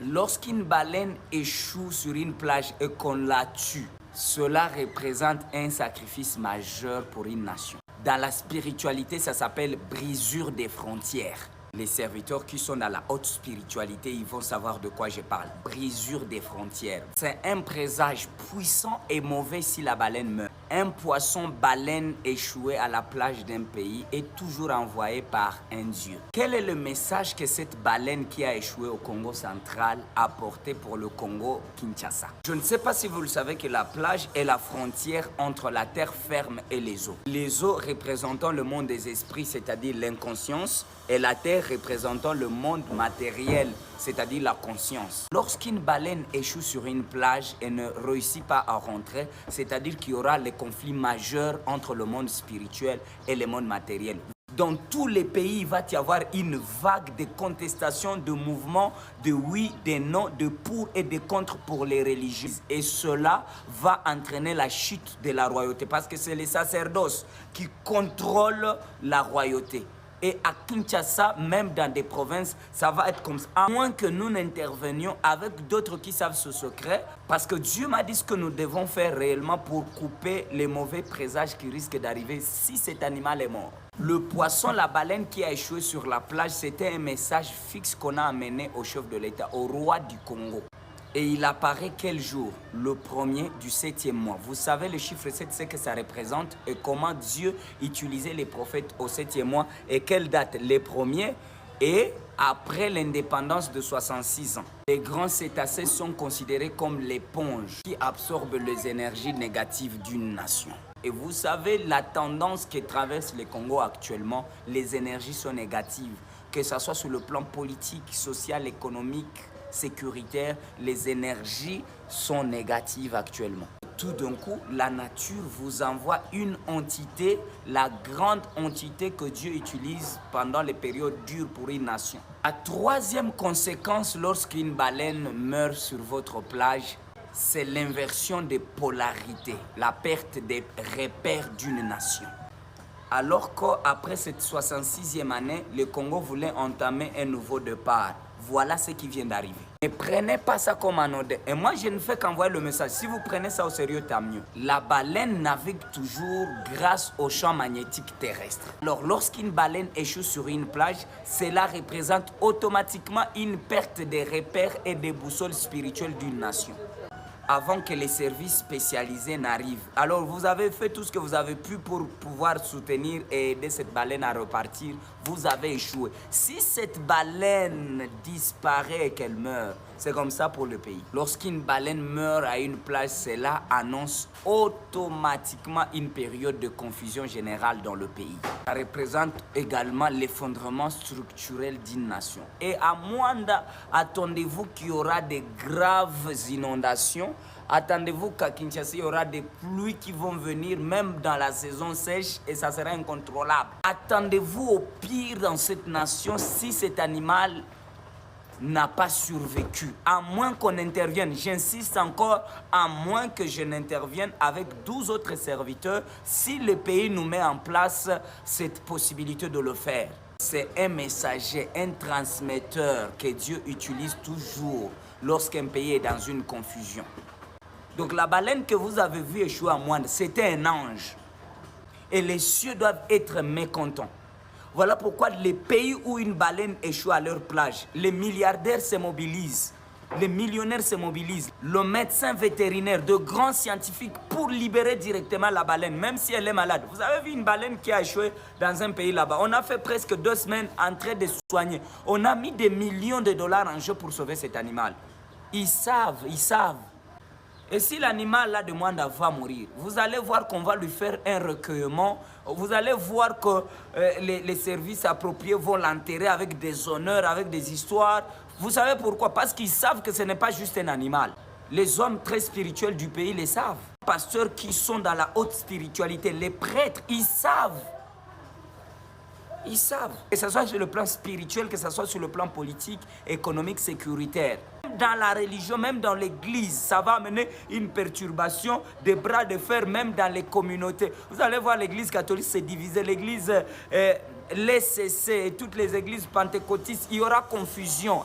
Lorsqu'une baleine échoue sur une plage et qu'on la tue, cela représente un sacrifice majeur pour une nation. Dans la spiritualité, ça s'appelle brisure des frontières. Les serviteurs qui sont dans la haute spiritualité, ils vont savoir de quoi je parle. Brisure des frontières. C'est un présage puissant et mauvais si la baleine meurt. Un poisson baleine échoué à la plage d'un pays est toujours envoyé par un dieu. Quel est le message que cette baleine qui a échoué au Congo central a porté pour le Congo Kinshasa? Je ne sais pas si vous le savez que la plage est la frontière entre la terre ferme et les eaux. Les eaux représentant le monde des esprits, c'est-à-dire l'inconscience, et la terre représentant le monde matériel, c'est-à-dire la conscience. Lorsqu'une baleine échoue sur une plage et ne réussit pas à rentrer, c'est-à-dire qu'il y aura les conflits majeurs entre le monde spirituel et le monde matériel. Dans tous les pays, il va y avoir une vague de contestation, de mouvements, de oui, de non, de pour et de contre pour les religieux. Et cela va entraîner la chute de la royauté parce que c'est les sacerdoces qui contrôlent la royauté. Et à Kinshasa, même dans des provinces, ça va être comme ça. À moins que nous n'intervenions avec d'autres qui savent ce secret, parce que Dieu m'a dit ce que nous devons faire réellement pour couper les mauvais présages qui risquent d'arriver si cet animal est mort. Le poisson, la baleine qui a échoué sur la plage, c'était un message fixe qu'on a amené au chef de l'État, au roi du Congo. Et il apparaît quel jour? Le premier du 7e mois. Vous savez le chiffre 7, c'est que ça représente et comment Dieu utilisait les prophètes au 7e mois et quelle date? Les premiers et après l'indépendance de 66 ans. Les grands cétacés sont considérés comme l'éponge qui absorbe les énergies négatives d'une nation. Et vous savez la tendance qui traverse le Congo actuellement, les énergies sont négatives, que ce soit sur le plan politique, social, économique, sécuritaire, les énergies sont négatives actuellement. Tout d'un coup, la nature vous envoie une entité, la grande entité que Dieu utilise pendant les périodes dures pour une nation. La troisième conséquence lorsqu'une baleine meurt sur votre plage, c'est l'inversion des polarités, la perte des repères d'une nation. Alors qu'après cette 66e année, le Congo voulait entamer un nouveau départ. Voilà ce qui vient d'arriver. Ne prenez pas ça comme anodin. Et moi, je ne fais qu'envoyer le message. Si vous prenez ça au sérieux, tant mieux. La baleine navigue toujours grâce au champ magnétique terrestre. Alors, lorsqu'une baleine échoue sur une plage, cela représente automatiquement une perte des repères et des boussoles spirituelles d'une nation. Avant que les services spécialisés n'arrivent. Alors, vous avez fait tout ce que vous avez pu pour pouvoir soutenir et aider cette baleine à repartir. Vous avez échoué. Si cette baleine disparaît et qu'elle meurt, c'est comme ça pour le pays. Lorsqu'une baleine meurt à une plage, cela annonce automatiquement une période de confusion générale dans le pays. Ça représente également l'effondrement structurel d'une nation. Et à Mwanda, attendez-vous qu'il y aura des graves inondations. Attendez-vous qu'à Kinshasa, il y aura des pluies qui vont venir même dans la saison sèche et ça sera incontrôlable. Attendez-vous au pire dans cette nation si cet animal n'a pas survécu. À moins qu'on intervienne, j'insiste encore, à moins que je n'intervienne avec 12 autres serviteurs si le pays nous met en place cette possibilité de le faire. C'est un messager, un transmetteur que Dieu utilise toujours lorsqu'un pays est dans une confusion. Donc la baleine que vous avez vue échouer à Mwanda, c'était un ange. Et les cieux doivent être mécontents. Voilà pourquoi les pays où une baleine échoue à leur plage, les milliardaires se mobilisent, les millionnaires se mobilisent, le médecin vétérinaire, de grands scientifiques pour libérer directement la baleine, même si elle est malade. Vous avez vu une baleine qui a échoué dans un pays là-bas. On a fait presque 2 semaines en train de soigner. On a mis des millions de dollars en jeu pour sauver cet animal. Ils savent. Et si l'animal là de Mwanda va mourir, vous allez voir qu'on va lui faire un recueillement. Vous allez voir que les services appropriés vont l'enterrer avec des honneurs, avec des histoires. Vous savez pourquoi? Parce qu'ils savent que ce n'est pas juste un animal. Les hommes très spirituels du pays le savent. Les pasteurs qui sont dans la haute spiritualité, les prêtres, ils savent. Ils savent. Que ce soit sur le plan spirituel, que ce soit sur le plan politique, économique, sécuritaire. Dans la religion, même dans l'église, ça va amener une perturbation des bras de fer, même dans les communautés. Vous allez voir l'église catholique se diviser, l'église les CC et toutes les églises pentecôtistes, il y aura confusion.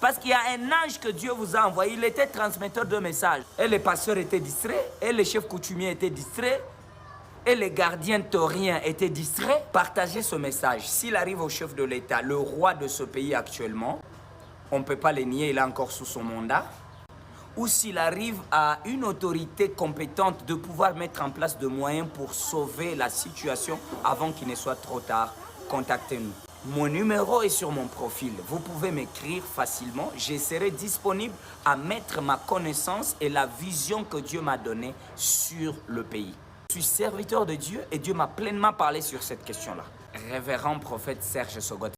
Parce qu'il y a un ange que Dieu vous a envoyé, il était transmetteur de messages. Et les pasteurs étaient distraits, et les chefs coutumiers étaient distraits, et les gardiens tauriens étaient distraits. Partagez ce message. S'il arrive au chef de l'État, le roi de ce pays actuellement, on ne peut pas le nier, il est encore sous son mandat, ou s'il arrive à une autorité compétente de pouvoir mettre en place des moyens pour sauver la situation avant qu'il ne soit trop tard, contactez-nous. Mon numéro est sur mon profil. Vous pouvez m'écrire facilement. Je serai disponible à mettre ma connaissance et la vision que Dieu m'a donnée sur le pays. Je suis serviteur de Dieu et Dieu m'a pleinement parlé sur cette question-là. Révérend prophète Serge Sogot.